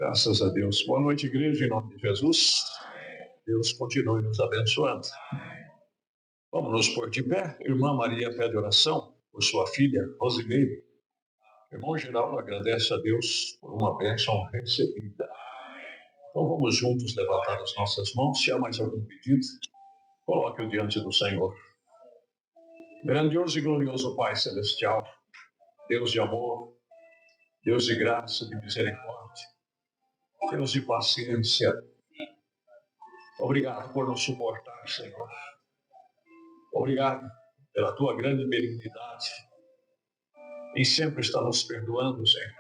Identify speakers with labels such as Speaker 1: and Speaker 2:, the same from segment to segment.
Speaker 1: Graças a Deus. Boa noite, igreja, em nome de Jesus. Deus continue nos abençoando. Vamos nos pôr de pé. Irmã Maria pede oração por sua filha, Rosimeire. Irmão Geraldo agradece a Deus por uma bênção recebida. Então vamos juntos levantar as nossas mãos. Se há mais algum pedido, coloque-o diante do Senhor. Grandioso e glorioso Pai Celestial, Deus de amor, Deus de graça, de misericórdia, Deus de paciência, obrigado por nos suportar, Senhor. Obrigado pela tua grande benignidade e sempre está nos perdoando, Senhor.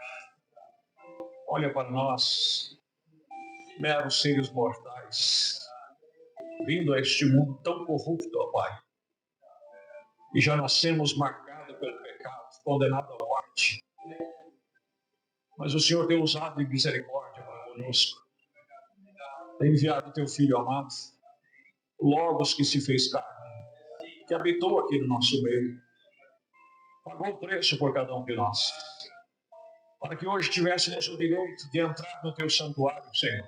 Speaker 1: Olha para nós, meros seres mortais, vindo a este mundo tão corrupto, ó Pai, e já nascemos marcados pelo pecado, condenados à morte. Mas o Senhor tem usado de misericórdia para conosco. Tem enviado o teu Filho amado, o Logos que se fez carne, que habitou aqui no nosso meio, pagou o preço por cada um de nós, para que hoje tivéssemos o direito de entrar no teu santuário, Senhor,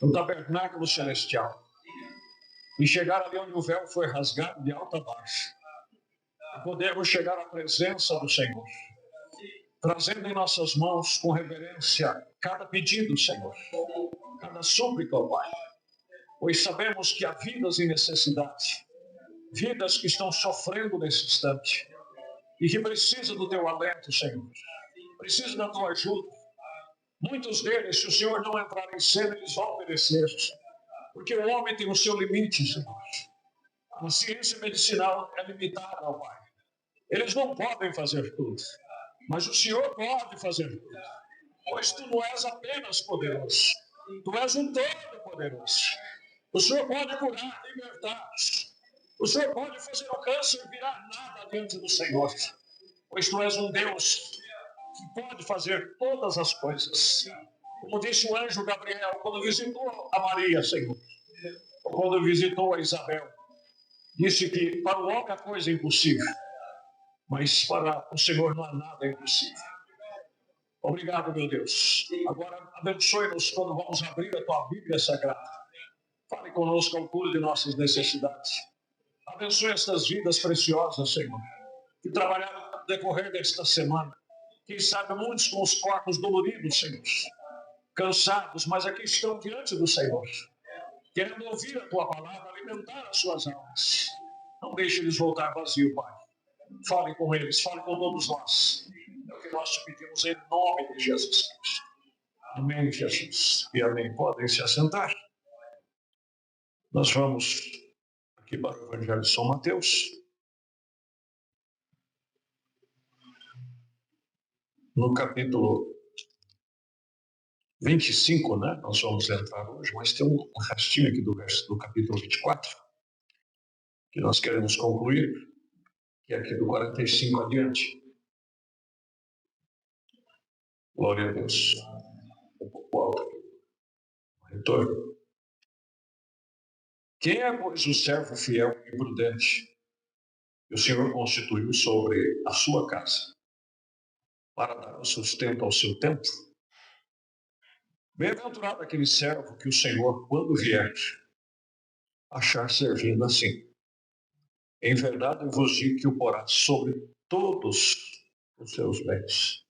Speaker 1: no tabernáculo celestial, e chegar ali onde o véu foi rasgado de alto a baixo, e podermos chegar à presença do Senhor, trazendo em nossas mãos com reverência cada pedido, Senhor, cada súplica, ó Pai, pois sabemos que há vidas em necessidade, vidas que estão sofrendo nesse instante, e que precisam do teu alento, Senhor, precisam da tua ajuda. Muitos deles, se o Senhor não entrar em cena, eles vão perecer, porque o homem tem o seu limite, Senhor. A ciência medicinal é limitada, ó Pai. Eles não podem fazer tudo, mas o Senhor pode fazer tudo, pois tu não és apenas poderoso, tu és um todo-poderoso. O Senhor pode curar, libertar. O Senhor pode fazer o câncer virar nada diante do Senhor, pois tu és um Deus que pode fazer todas as coisas. Como disse o anjo Gabriel quando visitou a Maria, Senhor, ou quando visitou a Isabel, disse que para o homem a coisa é impossível, mas para o Senhor não há nada impossível. Obrigado, meu Deus. Agora abençoe-nos quando vamos abrir a tua Bíblia Sagrada. Fale conosco ao cura de nossas necessidades. Abençoe estas vidas preciosas, Senhor, que trabalharam no decorrer desta semana. Quem sabe muitos com os corpos doloridos, Senhor, cansados, mas aqui estão diante do Senhor, querendo ouvir a tua palavra, alimentar as suas almas. Não deixe eles voltar vazio, Pai. Fale com eles, fale com todos nós. É o que nós te pedimos em nome de Jesus Cristo. Amém, Jesus. E amém. Podem se assentar. Nós vamos aqui para o Evangelho de São Mateus. No capítulo 25, né? Nós vamos entrar hoje, mas tem um restinho aqui do capítulo 24, que nós queremos concluir, que é aqui do 45 adiante. Glória a Deus. Um pouco alto aqui. Retorno. Quem é, pois, o servo fiel e prudente que o Senhor constituiu sobre a sua casa, para dar o sustento ao seu tempo? Bem-aventurado aquele servo que o Senhor, quando vier, achar servindo assim. Em verdade, eu vos digo que o porá sobre todos os seus bens.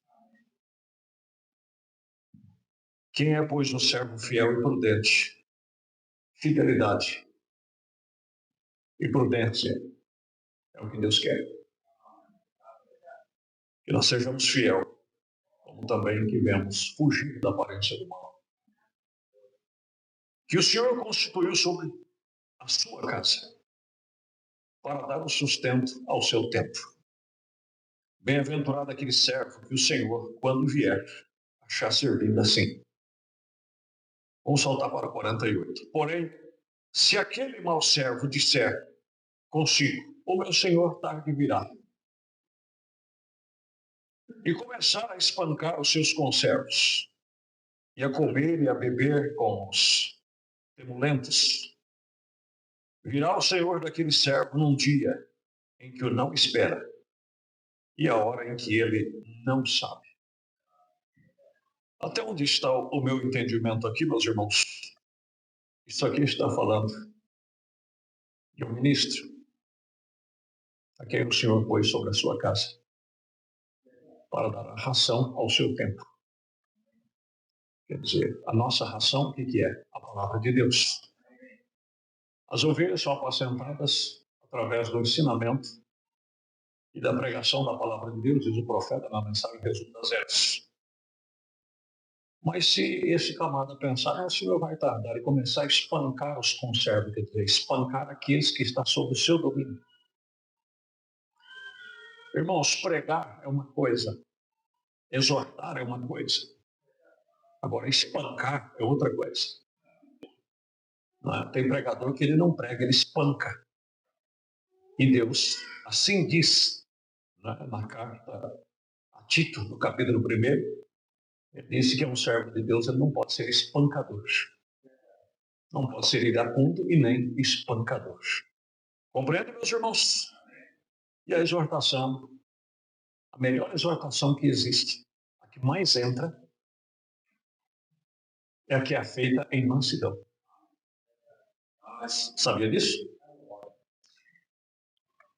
Speaker 1: Quem é, pois, um servo fiel e prudente? Fidelidade e prudência é o que Deus quer. Que nós sejamos fiel, como também que vemos fugir da aparência do mal. Que o Senhor constituiu sobre a sua casa, para dar o sustento ao seu tempo. Bem-aventurado aquele servo que o Senhor, quando vier, achar servindo assim. Vamos saltar para 48. Porém, se aquele mau servo disser consigo, o meu Senhor tarde virá, e começar a espancar os seus conservos, e a comer e a beber com os temulentos, virá o Senhor daquele servo num dia em que o não espera, e a hora em que ele não sabe. Até onde está o meu entendimento aqui, meus irmãos? Isso aqui está falando de um ministro a quem o Senhor pôs sobre a sua casa para dar a ração ao seu tempo. Quer dizer, a nossa ração, o que é? A palavra de Deus. As ovelhas são apacentadas através do ensinamento e da pregação da palavra de Deus, diz o profeta na mensagem Resumo das Eras. Mas se esse camarada pensar, o Senhor vai tardar e começar a espancar os conservos, quer dizer, espancar aqueles que estão sob o seu domínio. Irmãos, pregar é uma coisa, exortar é uma coisa. Agora, espancar é outra coisa. Não é? Tem pregador que ele não prega, ele espanca. E Deus assim diz, né, na carta a Tito, no capítulo 1, ele disse que é um servo de Deus, ele não pode ser espancador. Não pode ser iracundo e nem espancador. Compreende, meus irmãos? E a exortação, a melhor exortação que existe, a que mais entra, é a que é feita em mansidão. Sabia disso?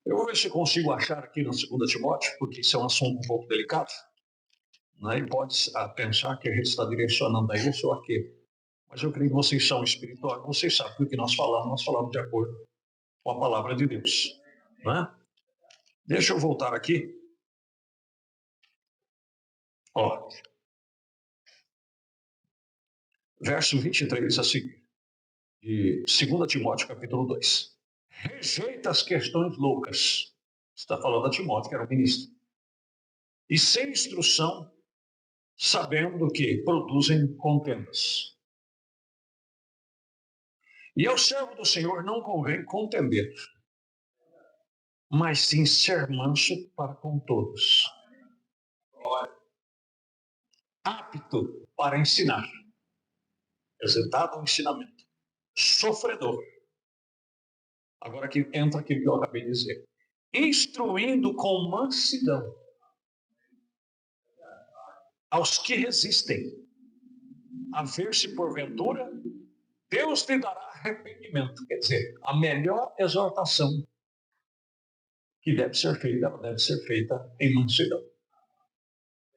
Speaker 1: Eu vou ver se consigo achar aqui no 2 Timóteo, porque isso é um assunto um pouco delicado. Né? E pode pensar que a gente está direcionando a isso ou aquilo. Mas eu creio que vocês são espirituais, vocês sabem que o que nós falamos de acordo com a palavra de Deus. Né? Deixa eu voltar aqui. Ó, verso 23 a seguir, de 2 Timóteo, capítulo 2. Rejeita as questões loucas. Está falando a Timóteo, que era o ministro. E sem instrução, sabendo que produzem contendas. E ao servo do Senhor não convém contender, mas sim ser manso para com todos, apto para ensinar, exercitado ao ensinamento, sofredor. Agora aqui entra aquilo que eu acabei de dizer. Instruindo com mansidão aos que resistem, a ver se porventura Deus lhe dará arrependimento. Quer dizer, a melhor exortação que deve ser feita, ela deve ser feita em mansidão.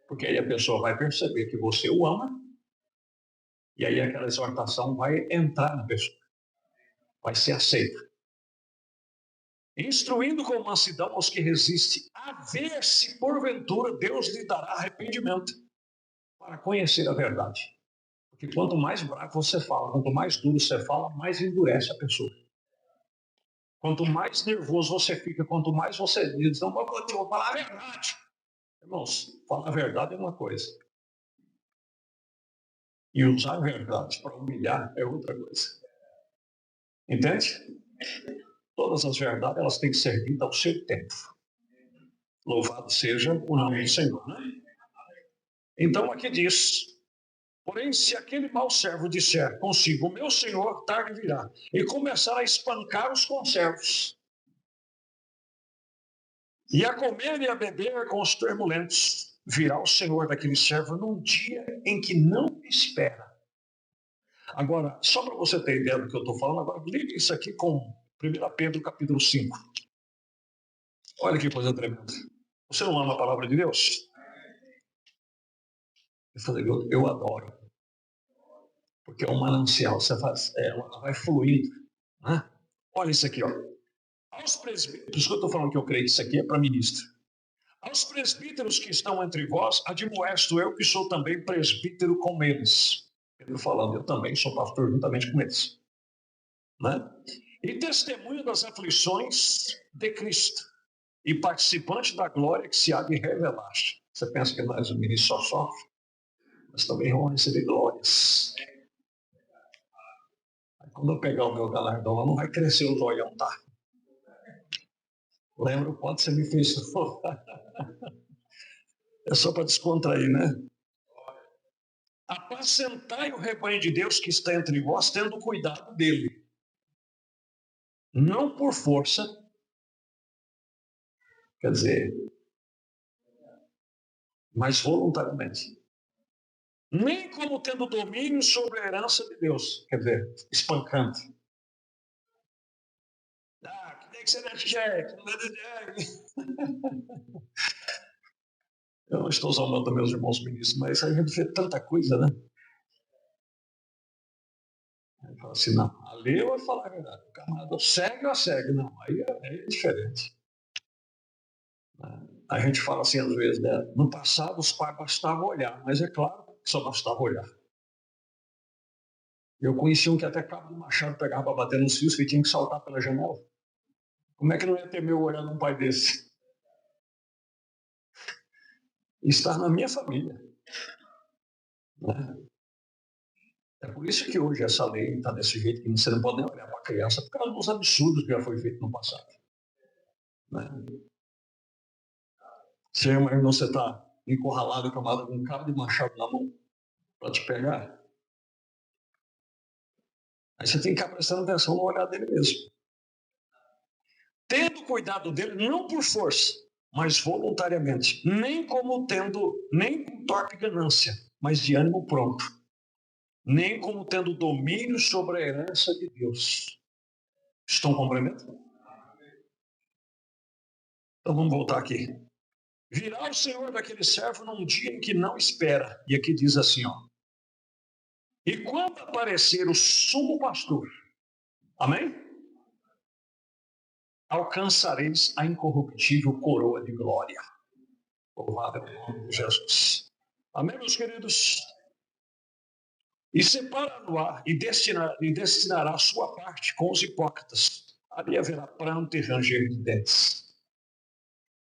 Speaker 1: Porque aí a pessoa vai perceber que você o ama, e aí aquela exortação vai entrar na pessoa, vai ser aceita. Instruindo com mansidão aos que resistem, a ver se porventura Deus lhe dará arrependimento para conhecer a verdade. Porque quanto mais bravo você fala, quanto mais duro você fala, mais endurece a pessoa. Quanto mais nervoso você fica, quanto mais você diz, não, eu vou falar a verdade. Irmãos, falar a verdade é uma coisa. E usar a verdade para humilhar é outra coisa. Entende? Todas as verdades, elas têm que ser ditas ao seu tempo. Louvado seja o nome do Senhor, né? Então aqui diz, porém se aquele mau servo disser consigo, o meu senhor tarde virá, e começar a espancar os conservos, e a comer e a beber com os termulentos, virá o senhor daquele servo num dia em que não espera. Agora, só para você ter ideia do que eu estou falando, agora liga isso aqui com 1 Pedro capítulo 5. Olha que coisa tremenda. Você não ama a palavra de Deus? Eu falei, eu adoro. Porque é um manancial, você faz, ela vai fluindo. Né? Olha isso aqui, ó. Aos presbíteros, por isso que eu estou falando que eu creio que isso aqui é para ministro. Aos presbíteros que estão entre vós, admoesto eu que sou também presbítero com eles. Pedro falando, eu também sou pastor juntamente com eles. Né? E testemunho das aflições de Cristo, e participante da glória que se há de revelar. Você pensa que nós, o ministro, só sofre? Mas também vamos receber glórias. Aí, quando eu pegar o meu galardão lá, não vai crescer o zoião, tá? Lembra o quanto você me fez? É só para descontrair, né? Apacentai o rebanho de Deus que está entre vós, tendo cuidado dele. Não por força, quer dizer, mas voluntariamente. nem como tendo domínio sobre a herança de Deus. Quer dizer, espancante. Que tem que ser desse jeito, não é desse jeito. Eu não estou zombando meus irmãos ministros, mas a gente vê tanta coisa, né? Aí fala assim, não, ali eu vou falar a verdade. O camarada segue ou segue? Não, aí é diferente. A gente fala assim às vezes, né? No passado os pais bastavam olhar, mas é claro que só bastava olhar. Eu conheci um que até cabo de machado pegava para bater nos fios e tinha que saltar pela janela. Como é que não ia ter meu olhando um pai desse? Está na minha família. Né? É por isso que hoje essa lei está desse jeito, que você não pode nem olhar para a criança, por causa dos absurdos que já foi feito no passado. Né? Você imagina você está encurralado, camada com um cabo de machado na mão para te pegar. Aí você tem que ficar prestando atenção no olhar dele mesmo. Tendo cuidado dele, não por força, mas voluntariamente. Nem com torpe ganância, mas de ânimo pronto. Nem como tendo domínio sobre a herança de Deus. Estão compreendendo? Então vamos voltar aqui. Virá o Senhor daquele servo num dia em que não espera. E aqui diz assim, ó. E quando aparecer o sumo pastor, amém? Alcançareis a incorruptível coroa de glória. Louvado é o nome de Jesus. Amém, meus queridos? E separar-no-á e destinará a sua parte com os hipócritas. Ali haverá pranto e ranger de dentes.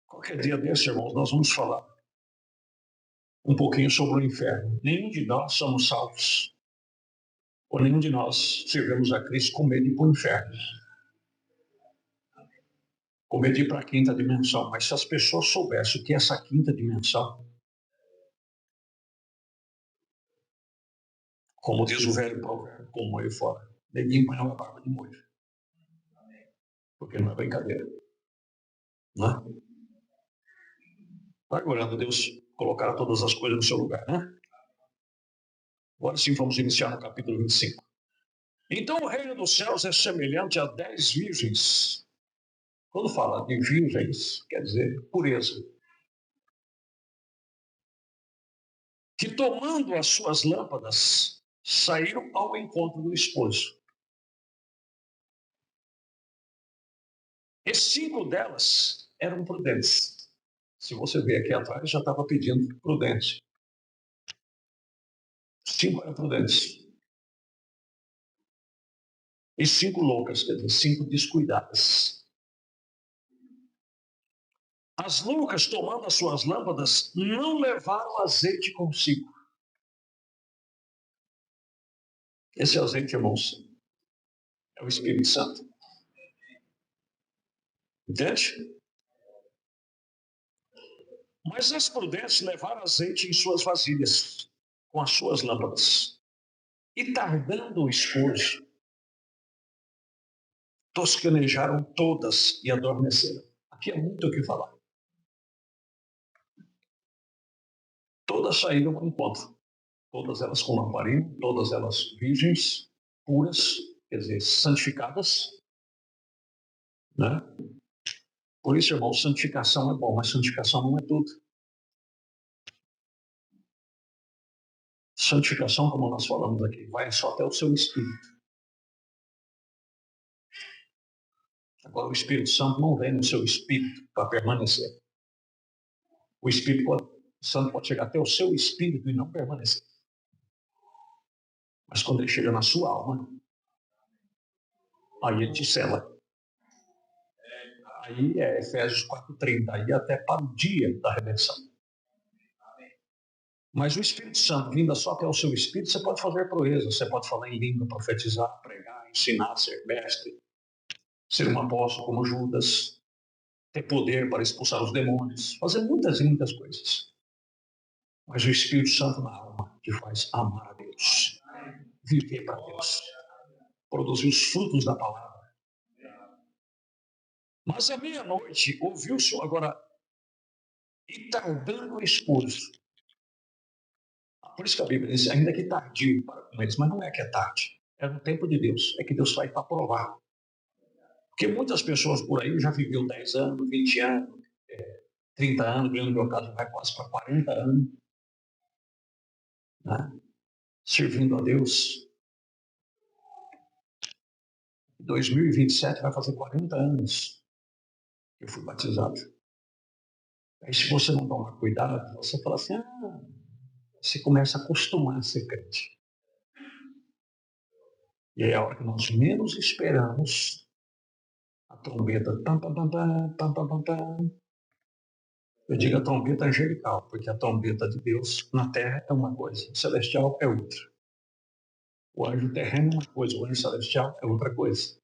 Speaker 1: Qualquer dia desse, irmãos, nós vamos falar um pouquinho sobre o inferno. Nenhum de nós somos salvos. Ou nenhum de nós servimos a Cristo com medo de ir para o inferno. Com medo de ir para a quinta dimensão. Mas se as pessoas soubessem o que é essa quinta dimensão, como diz o velho provérbio, com o molho fora, ninguém põe uma barba de molho. Porque não é brincadeira. Não é? Vai orando, Deus colocar todas as coisas no seu lugar, né? Agora sim, vamos iniciar no capítulo 25. Então o reino dos céus é semelhante a 10 virgens. Quando fala de virgens, quer dizer pureza. Que tomando as suas lâmpadas, saíram ao encontro do esposo. E 5 delas eram prudentes. Se você ver aqui atrás, já estava pedindo prudência. 5 eram prudentes. E 5 loucas, quer dizer, 5 descuidadas. As loucas, tomando as suas lâmpadas, não levaram azeite consigo. Esse azeite, irmãos, é o Espírito Santo. Entende? Mas as prudentes levaram azeite em suas vasilhas, com as suas lâmpadas. E tardando o esposo, tosquenejaram todas e adormeceram. Aqui é muito o que falar. Todas saíram ao encontro. Todas elas com lamparina, todas elas virgens, puras, quer dizer, santificadas. Né? Por isso, irmão, santificação é bom, mas santificação não é tudo. Santificação, como nós falamos aqui, vai só até o seu espírito. Agora, o Espírito Santo não vem no seu espírito para permanecer. O Espírito Santo pode chegar até o seu espírito e não permanecer. Mas quando ele chega na sua alma, aí ele te sela. Aí é Efésios 4:30, aí até para o dia da redenção. Mas o Espírito Santo vindo só até o seu espírito, você pode fazer proezas, você pode falar em língua, profetizar, pregar, ensinar, ser mestre, ser um apóstolo como Judas, ter poder para expulsar os demônios, fazer muitas e muitas coisas. Mas o Espírito Santo na alma te faz amar a Deus, viver para Deus, produzir os frutos da palavra. Mas à meia-noite ouviu-se agora, e tardando o esposo. Por isso que a Bíblia diz, ainda que tardio para com eles, mas não é que é tarde. É no tempo de Deus. É que Deus faz para provar. Porque muitas pessoas por aí já viviam 10 anos, 20 anos, 30 anos, no meu caso vai quase para 40 anos, né? Servindo a Deus. 2027 vai fazer 40 anos que eu fui batizado. Aí se você não tomar cuidado, você fala assim, você começa a acostumar a ser crente. E é a hora que nós menos esperamos, a trombeta, tam, tam, tam, tam, tam, tam, tam, tam. Eu digo a trombeta angelical, porque a trombeta de Deus na terra é uma coisa, o celestial é outra. O anjo terreno é uma coisa, o anjo celestial é outra coisa.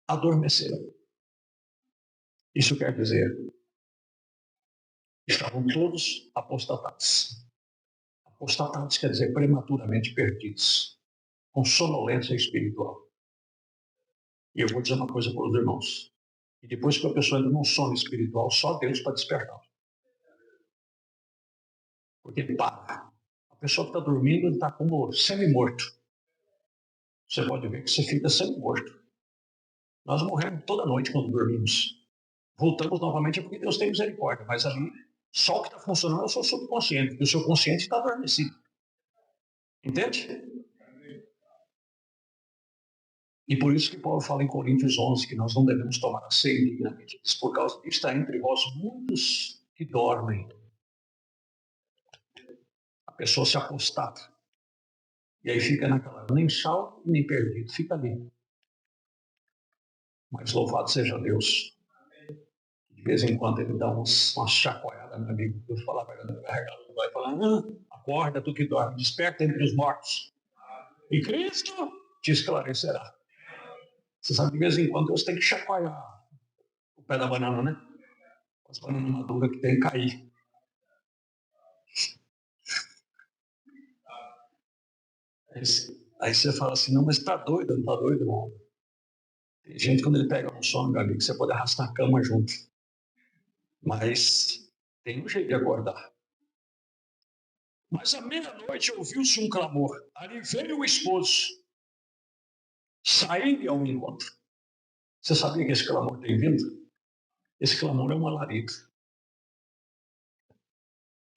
Speaker 1: Adormeceram. Isso quer dizer, estavam todos apostatados. Apostatados quer dizer prematuramente perdidos, com sonolência espiritual. E eu vou dizer uma coisa para os irmãos. E depois que a pessoa entra num sono espiritual, só Deus para despertar. Porque ele para. A pessoa que está dormindo, ele está como semi-morto. Você pode ver que você fica semi-morto. Nós morremos toda noite quando dormimos. Voltamos novamente porque Deus tem misericórdia. Mas ali, só o que está funcionando é o seu subconsciente. Porque o seu consciente está adormecido. Entende? E por isso que Paulo fala em Coríntios 11 que nós não devemos tomar a ceia indignamente. Por causa disso está entre vós muitos que dormem. A pessoa se apostata. E aí fica naquela, nem salvo nem perdido, fica ali. Mas louvado seja Deus. De vez em quando ele dá uma chacoalhada, meu amigo. Eu falo, vai falar, acorda tu que dorme, desperta entre os mortos. E Cristo te esclarecerá. Você sabe, de vez em quando Deus tem que chacoalhar o pé da banana, né? As bananas maduras que tem que cair. Aí você fala assim, não, mas tá doido, não tá doido, não. Tem gente, quando ele pega um sono, meu amigo, você pode arrastar a cama junto. Mas tem um jeito de acordar. Mas à meia-noite ouviu-se um clamor. Ali veio o esposo. Saí ao encontro. Você sabia que esse clamor tem vindo? Esse clamor é um alarido.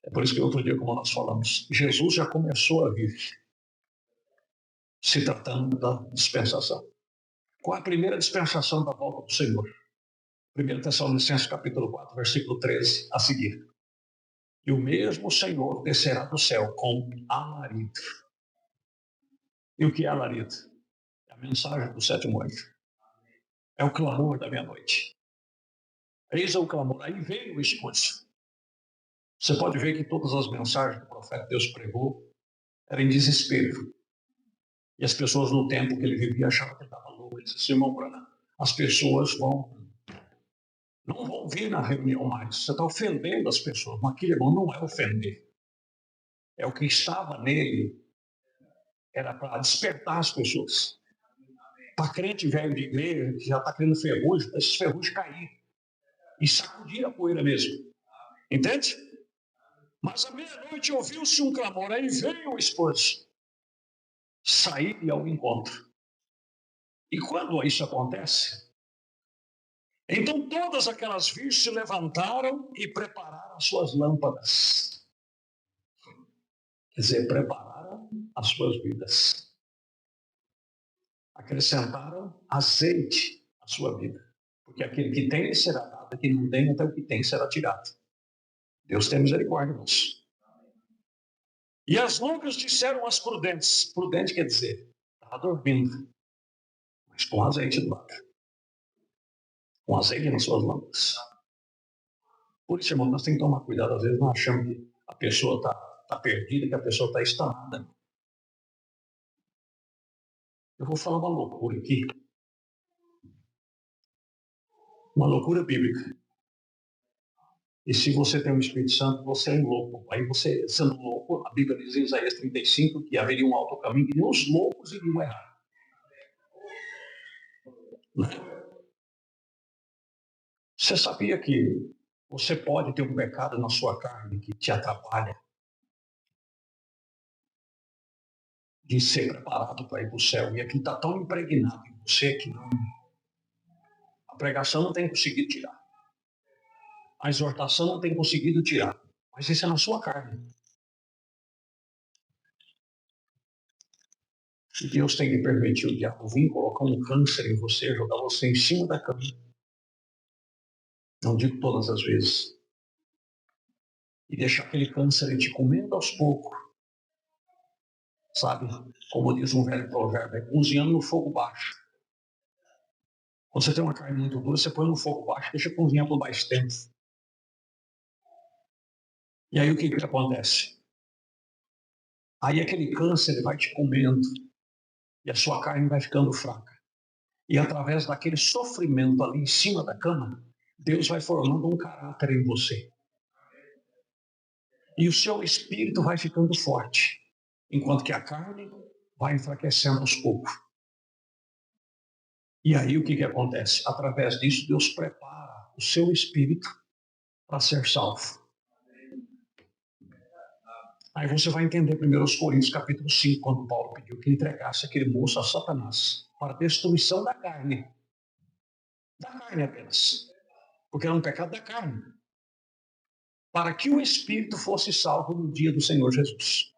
Speaker 1: É por isso que outro dia, como nós falamos, Jesus já começou a vir, se tratando da dispensação. Qual é a primeira dispensação da volta do Senhor? 1 Tessalonicenses capítulo 4, versículo 13, a seguir. E o mesmo Senhor descerá do céu com alarido. E o que é alarido? É a mensagem do sétimo anjo. É o clamor da meia-noite. Eis o clamor. Aí veio o esposo. Você pode ver que todas as mensagens que o profeta Deus pregou eram em desespero. E as pessoas no tempo que ele vivia achavam que ele estava louco. Ele disse assim, irmão Branham, as pessoas não vão vir na reunião mais. Você está ofendendo as pessoas. Mas aquele irmão não é ofender. É o que estava nele. Era para despertar as pessoas. Para crente velho de igreja, que já está criando ferrugem, para esses ferrugem cair. E sacudir a poeira mesmo. Entende? Mas à meia-noite ouviu-se um clamor. Aí veio o esposo. Sair ao encontro. E quando isso acontece, então todas aquelas virgens se levantaram e prepararam as suas lâmpadas. Quer dizer, prepararam as suas vidas. Acrescentaram azeite à sua vida. Porque aquele que tem será dado, quem não tem, até o que tem será tirado. Deus tem misericórdia, irmãos. E as loucas disseram às prudentes. Prudente quer dizer, estava dormindo, mas com azeite do lado. Com azeite nas suas lâmpadas. Por isso, irmão, nós temos que tomar cuidado. Às vezes nós achamos que a pessoa está perdida, que a pessoa está estanada. Eu vou falar uma loucura aqui. Uma loucura bíblica. E se você tem o Espírito Santo, você é um louco. Aí você, sendo louco, a Bíblia diz em Isaías 35 que haveria um alto caminho que nem os loucos iriam errar. Né? Você sabia que Você pode ter um pecado na sua carne que te atrapalha de ser preparado para ir para o céu. E aquilo está tão impregnado em você que a pregação não tem conseguido tirar. A exortação não tem conseguido tirar. Mas isso é na sua carne. E Deus tem que permitir o diabo vir colocar um câncer em você, jogar você em cima da cama. Não digo todas as vezes. E deixar aquele câncer te comendo aos poucos. Sabe? Como diz um velho provérbio, é cozinhando no fogo baixo. Quando você tem uma carne muito dura, você põe no fogo baixo, deixa cozinhar por mais tempo. E aí o que acontece? Aí aquele câncer vai te comendo e a sua carne vai ficando fraca. E através daquele sofrimento ali em cima da cama, Deus vai formando um caráter em você. E o seu espírito vai ficando forte, enquanto que a carne vai enfraquecendo aos poucos. E aí o que acontece? Através disso, Deus prepara o seu espírito para ser salvo. Aí você vai entender 1 Coríntios capítulo 5, quando Paulo pediu que entregasse aquele moço a Satanás para a destruição da carne. Da carne apenas. Porque era um pecado da carne. Para que o espírito fosse salvo no dia do Senhor Jesus.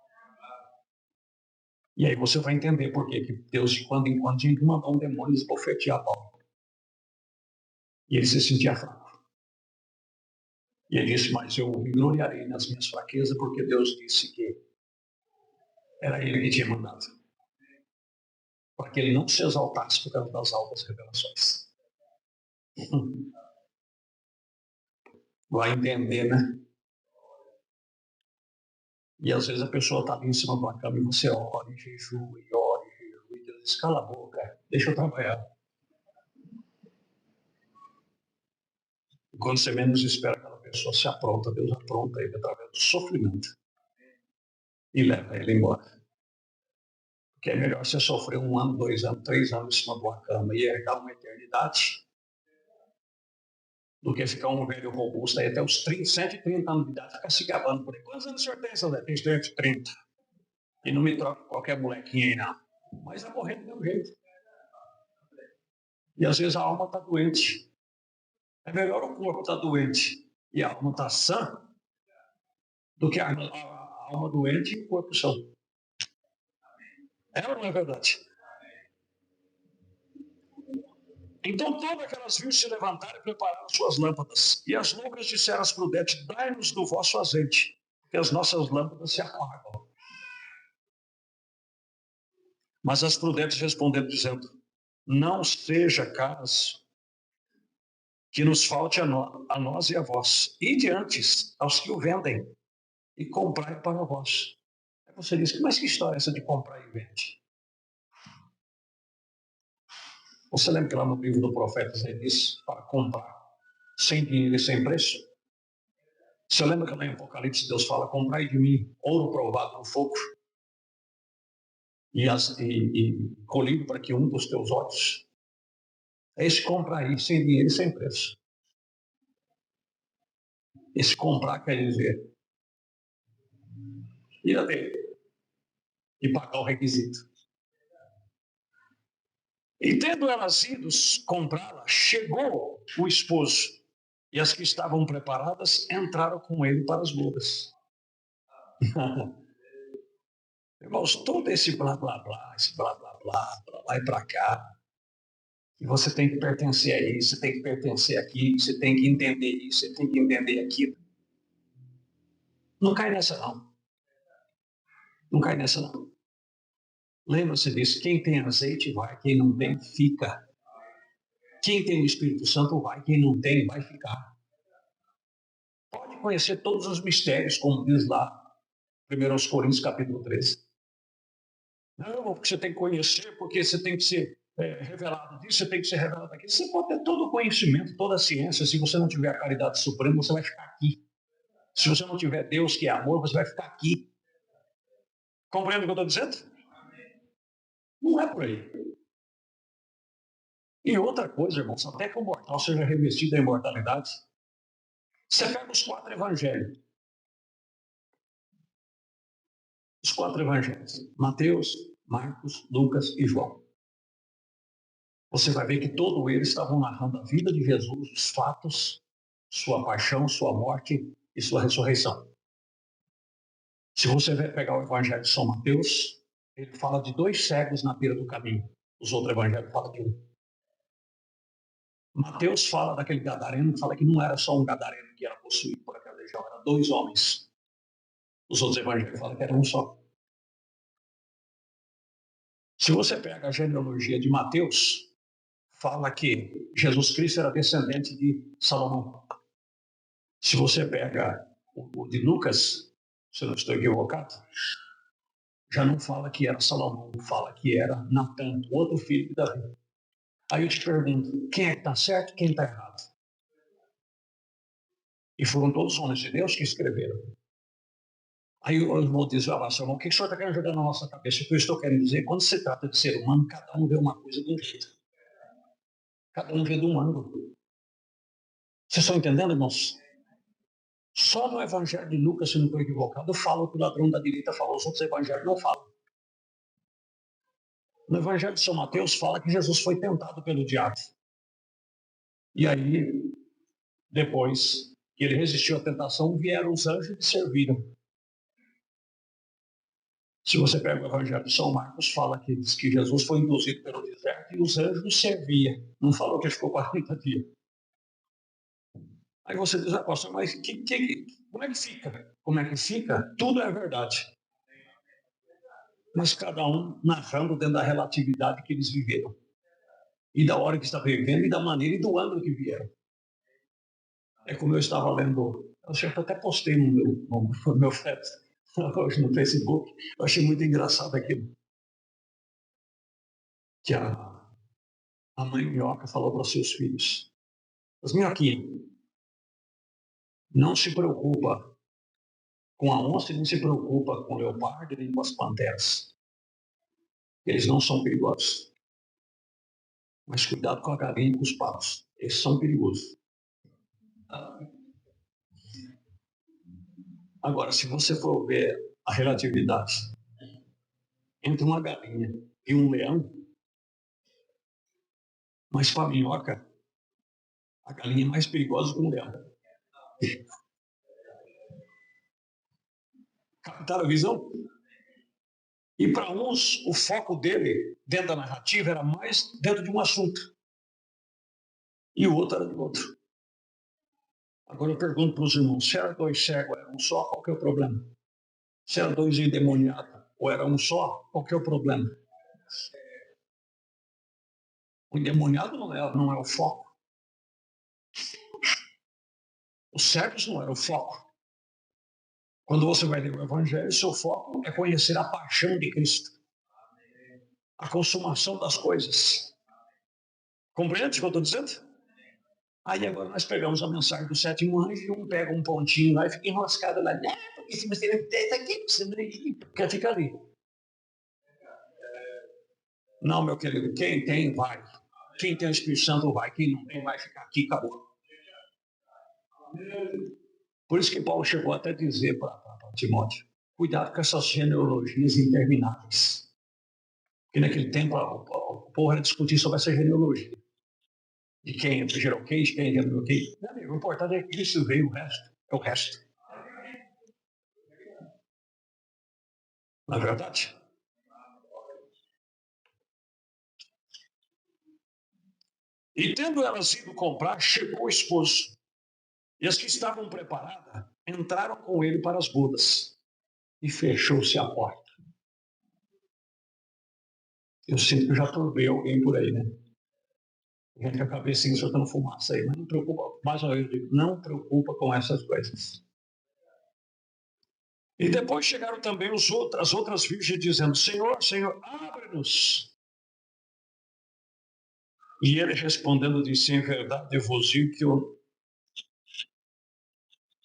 Speaker 1: E aí você vai entender por que Deus, de quando em quando, tinha que mandar um demônio esbofetear Paulo. E ele se sentia fraco. E ele disse, mas eu me gloriarei nas minhas fraquezas, porque Deus disse que era ele que tinha mandado. Para que ele não se exaltasse por causa das altas revelações. Vai entender, né? E às vezes a pessoa está ali em cima de uma cama e você ora e jejua, e Deus diz, cala a boca, deixa eu trabalhar. E quando você menos espera, aquela pessoa se apronta, Deus apronta ele através do sofrimento e leva ele embora. Porque é melhor você sofrer 1 ano, 2 anos, 3 anos em cima de uma cama e herdar uma eternidade do que ficar um velho robusto aí até os 130 anos de idade, ficar se gabando por aí. Quantos anos o senhor tem, Sandé? Tem 130. E não me troca qualquer molequinho aí, não. Mas vai morrer do mesmo jeito. E às vezes a alma está doente. É melhor o corpo estar doente e a alma estar sã do que a alma doente e o corpo são. É ou não é verdade? Então todas aquelas virgens se levantaram e prepararam suas lâmpadas. E as loucas disseram às prudentes, dai-nos do vosso azeite, porque as nossas lâmpadas se apagam. Mas as prudentes responderam dizendo, não seja caso que nos falte a nós e a vós. Ide antes aos que o vendem e comprai para vós. Aí você diz, mas que história é essa de comprar e vende? Você lembra que lá no livro do profeta ele disse para comprar sem dinheiro e sem preço? Você lembra que lá em Apocalipse Deus fala, comprai de mim ouro provado no fogo e colhido para que um dos teus olhos? Esse comprar aí sem dinheiro e sem preço. Esse comprar quer dizer ir até e pagar o requisito. E tendo elas ido comprá-la, chegou o esposo, e as que estavam preparadas entraram com ele para as bodas. Irmãos, todo esse blá blá blá, esse blá blá blá, para lá e para cá, e você tem que pertencer a isso, você tem que pertencer aqui, você tem que entender isso, você tem que entender aquilo. Não cai nessa não. Não cai nessa não. Lembra-se disso, quem tem azeite vai, quem não tem fica. Quem tem o Espírito Santo vai, quem não tem vai ficar. Pode conhecer todos os mistérios, como diz lá, 1 Coríntios capítulo 13. Não, porque você tem que conhecer, porque você tem que ser revelado disso, você tem que ser revelado daquilo. Você pode ter todo o conhecimento, toda a ciência, se você não tiver a caridade suprema, você vai ficar aqui. Se você não tiver Deus, que é amor, você vai ficar aqui. Compreende o que eu estou dizendo? Não é por aí. E outra coisa, irmãos, até que o mortal seja revestido da imortalidade, Você pega os 4 evangelhos. Os 4 evangelhos. Mateus, Marcos, Lucas e João. Você vai ver que todos eles estavam narrando a vida de Jesus, os fatos, sua paixão, sua morte e sua ressurreição. Se você pegar o evangelho de São Mateus, ele fala de 2 cegos na beira do caminho. Os outros evangelhos falam de um. Mateus fala daquele gadareno, fala que não era só um gadareno que era possuído por aquela legião, eram 2 homens. Os outros evangelhos falam que era um só. Se você pega a genealogia de Mateus, fala que Jesus Cristo era descendente de Salomão. Se você pega o de Lucas, se eu não estou equivocado, já não fala que era Salomão, fala que era Natan, outro filho de Davi. Aí eu te pergunto, quem é que está certo e quem está errado? E foram todos homens de Deus que escreveram. Aí o irmão diz, Salomão, o que o senhor está querendo jogar na nossa cabeça? O que eu estou querendo dizer, quando se trata de ser humano, cada um vê uma coisa de um jeito. Cada um vê de um ângulo. Vocês estão entendendo, irmãos? Só no evangelho de Lucas, se não estou equivocado, fala que o ladrão da direita falou, os outros evangelhos não falam. No evangelho de São Mateus fala que Jesus foi tentado pelo diabo. E aí, depois que ele resistiu à tentação, vieram os anjos e serviram. Se você pega o evangelho de São Marcos, fala que diz que Jesus foi induzido pelo deserto e os anjos serviam. Não falou que ele ficou 40 dias. Aí você diz, pastor, mas como é que fica? Como é que fica? Tudo é verdade. Mas cada um narrando dentro da relatividade que eles viveram. E da hora que está vivendo, e da maneira e do ângulo que vieram. É como eu estava lendo, eu até postei no meu feed, hoje no Facebook, eu achei muito engraçado aquilo. Que a mãe minhoca falou para os seus filhos, as minhoquinhas, não se preocupa com a onça, nem se preocupa com o leopardo, nem com as panteras. Eles não são perigosos. Mas cuidado com a galinha e com os patos. Eles são perigosos. Agora, se você for ver a relatividade entre uma galinha e um leão, mas para a minhoca, a galinha é mais perigosa que um leão. Captaram a visão? E para uns, o foco dele, dentro da narrativa, era mais dentro de um assunto. E o outro era de outro. Agora eu pergunto para os irmãos, se era 2 cegos, era um só, qual que é o problema? Se era 2 endemoniados, ou era um só, qual que é o problema? O endemoniado não é o foco. Os cegos não era o foco. Quando você vai ler o Evangelho, seu foco é conhecer a paixão de Cristo. A consumação das coisas. Compreende o que eu estou dizendo? Aí agora nós pegamos a mensagem do 7º anjo e um pega um pontinho lá e fica enroscado lá. Não, porque se você não tem isso aqui, você não quer ficar ali. Não, meu querido, quem tem, vai. Quem tem o Espírito Santo, vai. Quem não tem, vai ficar aqui, acabou. Por isso que Paulo chegou até a dizer para Timóteo, cuidado com essas genealogias intermináveis. Porque naquele tempo o povo era discutir sobre essa genealogia. De quem gerou quem, de quem gerou quem. O importante é que Cristo veio, o resto é o resto. Não é verdade? E tendo elas ido comprar, chegou o esposo. E as que estavam preparadas entraram com ele para as bodas. E fechou-se a porta. Eu sinto que já turbei alguém por aí, né? Gente, a cabecinha soltando fumaça aí, mas não preocupa. Mais uma vez eu digo, não preocupa com essas coisas. E depois chegaram também as outras virgens dizendo, Senhor, Senhor, abre-nos. E ele respondendo disse, em verdade, eu vos digo que eu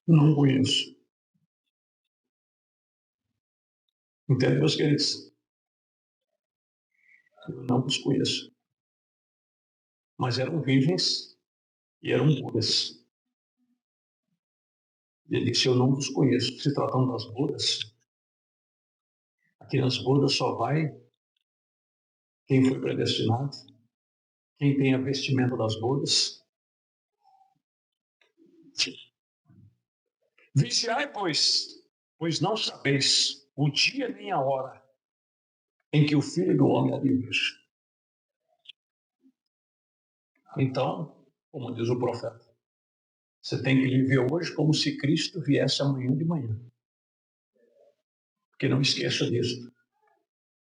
Speaker 1: não conheço. Entende, meus queridos? Eu não os conheço. Mas eram virgens e eram puras. Ele disse, eu não vos conheço. Se tratando das bodas, aqui nas bodas só vai quem foi predestinado, quem tem a vestimenta das bodas. Vigiai, pois não sabeis o dia nem a hora em que o Filho do Homem há de vir. Então, como diz o profeta, você tem que viver hoje como se Cristo viesse amanhã de manhã. Porque não esqueça disso.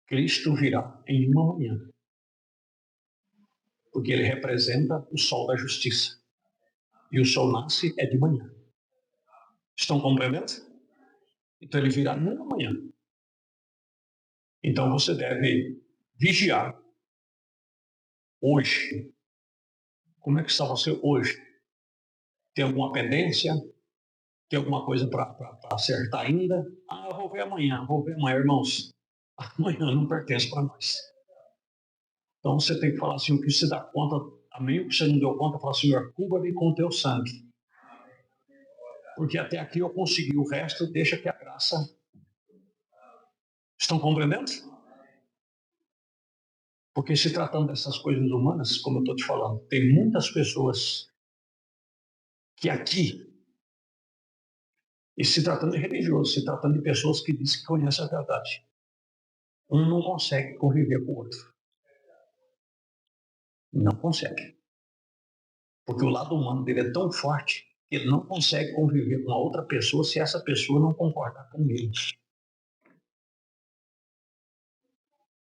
Speaker 1: Cristo virá em uma manhã. Porque ele representa o sol da justiça. E o sol nasce é de manhã. Estão compreendendo? Então ele virá numa manhã. Então você deve vigiar hoje. Como é que está você hoje? Tem alguma pendência? Tem alguma coisa para acertar ainda? Ah, eu vou ver amanhã, irmãos. Amanhã não pertence para nós. Então você tem que falar assim, o que você dá conta, amém? O que você não deu conta, fala, Senhor, cubra-me com teu sangue. Porque até aqui eu consegui, o resto deixa que a graça. Estão compreendendo? Porque se tratando dessas coisas humanas, como eu estou te falando, tem muitas pessoas que aqui, e se tratando de religioso, se tratando de pessoas que dizem que conhecem a verdade, um não consegue conviver com o outro. Não consegue. Porque o lado humano dele é tão forte que ele não consegue conviver com a outra pessoa se essa pessoa não concordar com ele.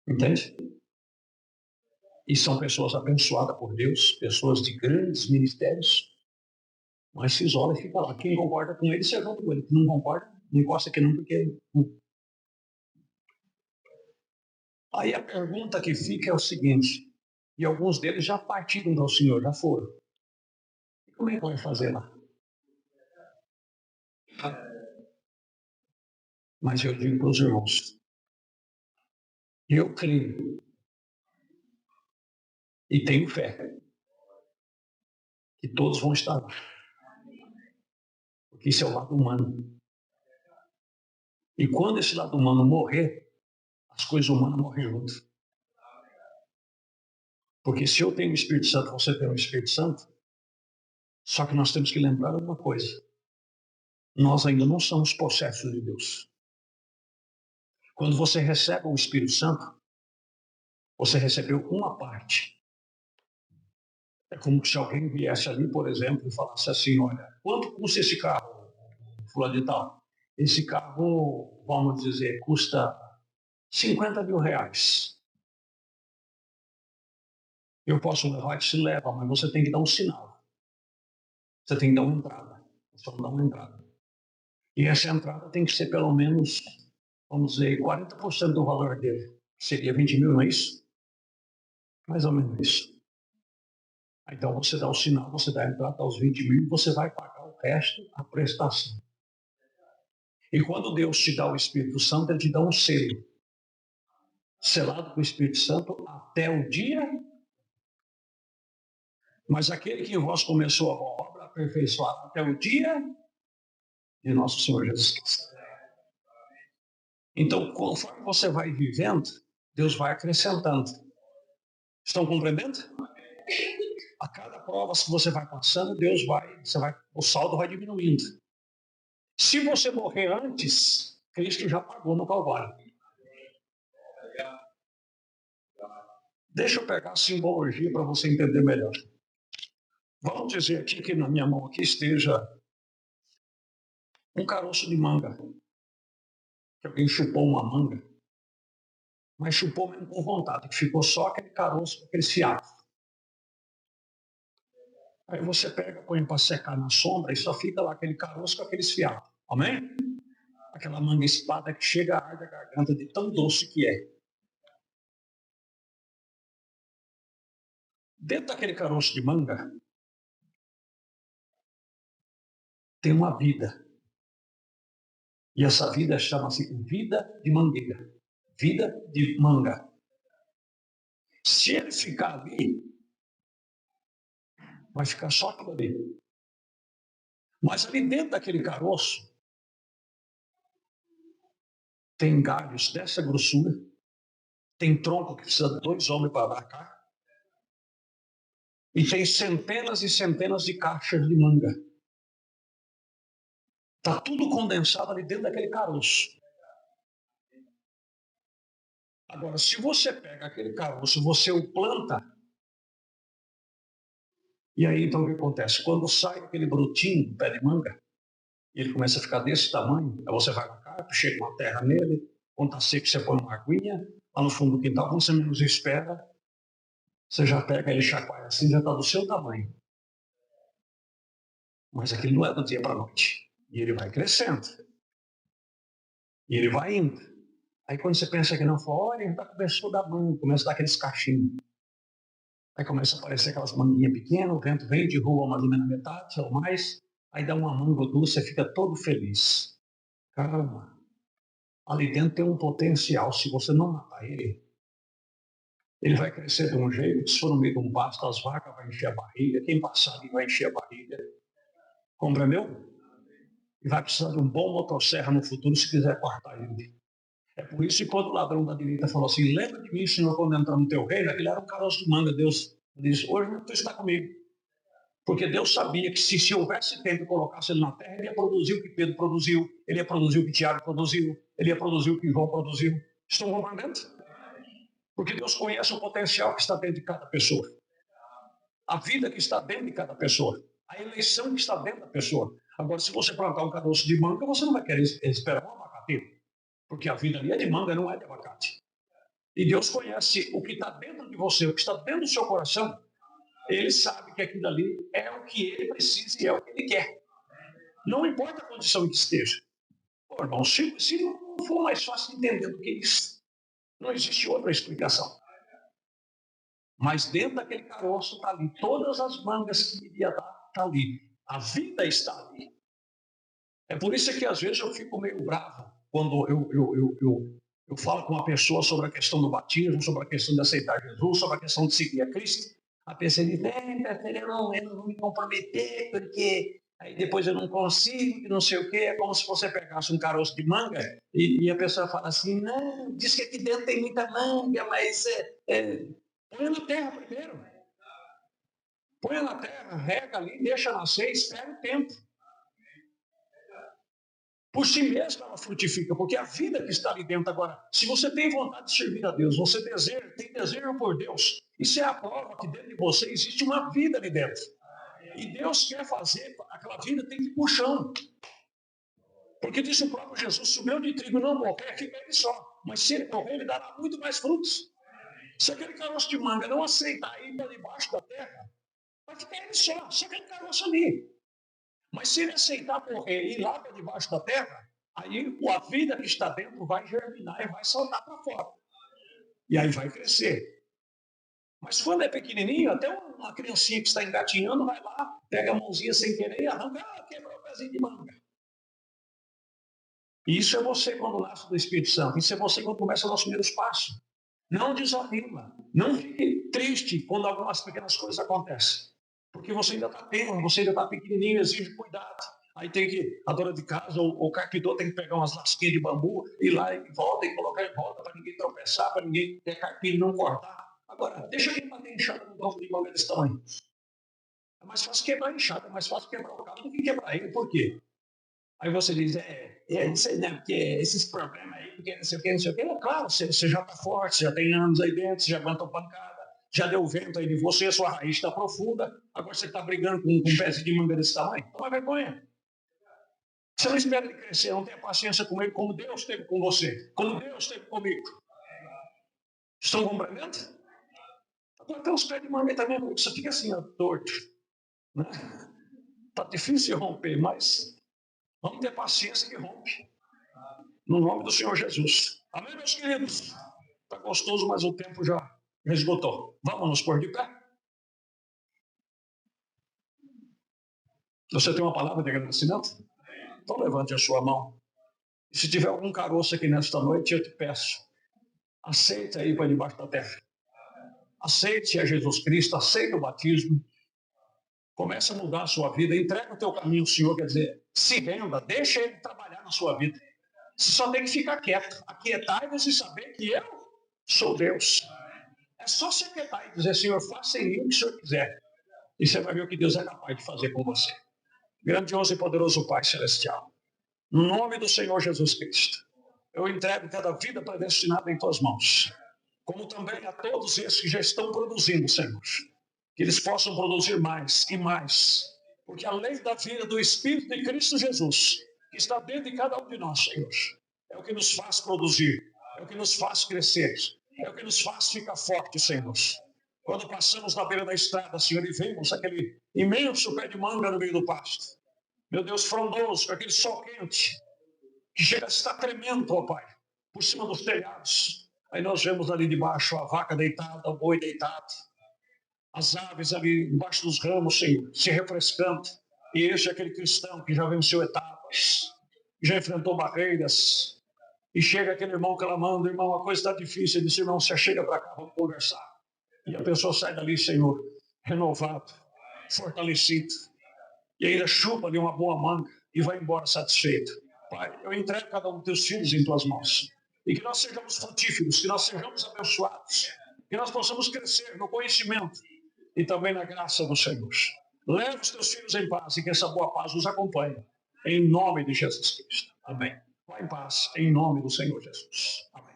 Speaker 1: Entende? E são pessoas abençoadas por Deus, pessoas de grandes ministérios, mas se isola e fica lá. Quem concorda com ele, você junto com ele. Quem não concorda, não encosta aqui não, porque... Aí a pergunta que fica é o seguinte, e alguns deles já partiram do Senhor, já foram. E como é que vai fazer lá? Mas eu digo para os irmãos, eu creio e tenho fé que todos vão estar lá. Porque isso é o lado humano. E quando esse lado humano morrer, as coisas humanas morrem junto. Porque se eu tenho o Espírito Santo, você tem o Espírito Santo, só que nós temos que lembrar uma coisa. Nós ainda não somos possessos de Deus. Quando você recebe o Espírito Santo, você recebeu uma parte. É como se alguém viesse ali, por exemplo, e falasse assim, olha, quanto custa esse carro, fulano de tal? Esse carro, vamos dizer, custa 50 mil reais. Eu posso levar, que se leva, mas você tem que dar um sinal. Você tem que dar uma entrada. Só dar uma entrada. E essa entrada tem que ser pelo menos, vamos dizer, 40% do valor dele. Seria 20 mil, não é isso? Mais ou menos isso. Então você dá o sinal, você dá a entrada aos 20 mil e você vai pagar o resto, a prestação. E quando Deus te dá o Espírito Santo, Ele te dá um selo. Selado com o Espírito Santo até o dia. Mas aquele que em vós começou a boa obra, aperfeiçoado até o dia de nosso Senhor Jesus Cristo. Então, conforme você vai vivendo, Deus vai acrescentando. Estão compreendendo? A cada prova que você vai passando, o saldo vai diminuindo. Se você morrer antes, Cristo já pagou no Calvário. Deixa eu pegar a simbologia para você entender melhor. Vamos dizer aqui que na minha mão aqui esteja um caroço de manga. Que alguém chupou uma manga, mas chupou mesmo com vontade, que ficou só aquele caroço, aquele fiapo. Aí você pega, põe para secar na sombra e só fica lá aquele caroço com aqueles fiapos. Amém? Aquela manga espada que chega a arder a garganta de tão doce que é. Dentro daquele caroço de manga tem uma vida. E essa vida chama-se vida de mangueira. Vida de manga. Se ele ficar ali, vai ficar só aquilo ali. Mas ali dentro daquele caroço tem galhos dessa grossura, tem tronco que precisa de 2 homens para abarcar, e tem centenas e centenas de caixas de manga. Está tudo condensado ali dentro daquele caroço. Agora, se você pega aquele caroço, você o planta, e aí então o que acontece? Quando sai aquele brotinho do pé de manga, ele começa a ficar desse tamanho, aí você vai na carta, chega uma terra nele, quando está seco você põe uma aguinha, lá no fundo do quintal, quando você menos espera, você já pega ele, chacoalha assim, já está do seu tamanho. Mas aquilo não é do dia para a noite. E ele vai crescendo. E ele vai indo. Aí quando você pensa que não foi, olha, já começou a dar manga, começa a dar aqueles cachinhos. Aí começa a aparecer aquelas manguinhas pequenas, o vento vem, derruba mais ou menos a metade ou mais, aí dá uma manga ou duas, você fica todo feliz. Calma. Ali dentro tem um potencial, se você não matar ele, ele vai crescer de um jeito, se for no meio de um pasto, as vacas vão encher a barriga, quem passar ali vai encher a barriga. Compreendeu? E vai precisar de um bom motosserra no futuro se quiser cortar ele. É por isso que quando o ladrão da direita falou assim, lembra de mim, Senhor, quando entrar no teu reino, aquele era um caroço de manga. Deus disse, hoje tu está comigo. Porque Deus sabia que se houvesse tempo de colocasse ele na terra, ele ia produzir o que Pedro produziu, ele ia produzir o que Tiago produziu, ele ia produzir o que João produziu. Estão compreendendo? Porque Deus conhece o potencial que está dentro de cada pessoa. A vida que está dentro de cada pessoa. A eleição que está dentro da pessoa. Agora, se você plantar um caroço de manga, você não vai querer esperar um abacateiro. Porque a vida ali é de manga, não é de abacate. E Deus conhece o que está dentro de você, o que está dentro do seu coração. Ele sabe que aquilo ali é o que ele precisa e é o que ele quer. Não importa a condição em que esteja. Pô, irmão, se não for mais fácil entender do que isso, não existe outra explicação. Mas dentro daquele caroço está ali. Todas as mangas que iria dar, está ali. A vida está ali. É por isso que às vezes eu fico meio bravo quando eu falo com uma pessoa sobre a questão do batismo, sobre a questão de aceitar Jesus, sobre a questão de seguir a Cristo. A pessoa diz, eu não vou me comprometer, porque aí depois eu não consigo, não sei o quê. É como se você pegasse um caroço de manga e a pessoa fala assim, não, diz que aqui dentro tem muita manga, mas põe na terra primeiro. Põe na terra, rega ali, deixa nascer, espera o tempo. Por si mesma ela frutifica, porque a vida que está ali dentro agora, se você tem vontade de servir a Deus, você tem desejo por Deus, isso é a prova que dentro de você existe uma vida ali dentro. E Deus quer fazer, aquela vida tem que ir para o chão. Porque disse o próprio Jesus, se o grão de trigo não morrer, fica ele só. Mas se ele morrer, ele dará muito mais frutos. Se aquele caroço de manga não aceitar ir para debaixo da terra, vai ficar ele só aquele caroço ali. Mas se ele aceitar morrer e ir lá para debaixo da terra, aí a vida que está dentro vai germinar e vai saltar para fora. E aí vai crescer. Mas quando é pequenininho, até uma criancinha que está engatinhando vai lá, pega a mãozinha sem querer e arranca, quebrou o pezinho de manga. E isso é você quando nasce do Espírito Santo. Isso é você quando começa a dar os primeiros passos. Não desanima. Não fique triste quando algumas pequenas coisas acontecem. Porque você ainda está tenro, você ainda está pequenininho, exige cuidado. Aí tem que, a dona de casa, o carpidor tem que pegar umas lasquinhas de bambu, ir lá e volta e colocar em volta para ninguém tropeçar, para ninguém ter carpinho não cortar. Agora, deixa ele bater enxada no tronco de manga desse tamanho. É mais fácil quebrar a enxada, é mais fácil quebrar o cabo do que quebrar ele. Por quê? Aí você diz, não sei, né, porque esses problemas aí, porque não sei o que, não sei o que. Claro, você já está forte, você já tem anos aí dentro, você já aguentou pancada, já deu vento aí de você, sua raiz está profunda, agora você está brigando com um pezinho de manga desse tamanho. Toma vergonha. Você não espera ele crescer, não tenha paciência com ele, como Deus teve com você, como Deus teve comigo. Estão compreendendo? Agora tem uns pés de manga também, você fica assim, ó, torto. Né? Tá difícil de romper, mas vamos ter paciência que rompe. No nome do Senhor Jesus. Amém, meus queridos? Está gostoso, mas o tempo já esgotou. Vamos nos pôr de pé? Você tem uma palavra de agradecimento? Então levante a sua mão. E se tiver algum caroço aqui nesta noite, eu te peço, aceite aí para debaixo da terra. Aceite a Jesus Cristo, aceite o batismo. Comece a mudar a sua vida, entrega o teu caminho ao Senhor, quer dizer, se renda, deixa Ele trabalhar na sua vida. Você só tem que ficar quieto, aquietai-vos e saber que eu sou Deus. É só se aquietar e dizer, Senhor, faça em mim o que o Senhor quiser. E você vai ver o que Deus é capaz de fazer com você. Grandioso e poderoso Pai Celestial, no nome do Senhor Jesus Cristo, eu entrego cada vida predestinada em tuas mãos, como também a todos esses que já estão produzindo, Senhor, que eles possam produzir mais e mais, porque a lei da vida do Espírito de Cristo Jesus, que está dentro de cada um de nós, Senhor, é o que nos faz produzir, é o que nos faz crescer, é o que nos faz ficar fortes, Senhor. Quando passamos na beira da estrada, Senhor, e vemos aquele imenso pé de manga no meio do pasto, meu Deus, frondoso, com aquele sol quente, que chega a estar tremendo, ó Pai, por cima dos telhados. Aí nós vemos ali debaixo a vaca deitada, o boi deitado, as aves ali embaixo dos ramos, Senhor, se refrescando. E este é aquele cristão que já venceu etapas, já enfrentou barreiras, e chega aquele irmão clamando, irmão, a coisa está difícil. Ele disse, irmão, você chega para cá, vamos conversar. E a pessoa sai dali, Senhor, renovado, fortalecido, e ainda chupa ali uma boa manga e vai embora satisfeito. Pai, eu entrego cada um dos teus filhos em tuas mãos, e que nós sejamos frutíferos, que nós sejamos abençoados, que nós possamos crescer no conhecimento e também na graça do Senhor. Leva os teus filhos em paz e que essa boa paz nos acompanhe, em nome de Jesus Cristo. Amém. Vá em paz, em nome do Senhor Jesus. Amém.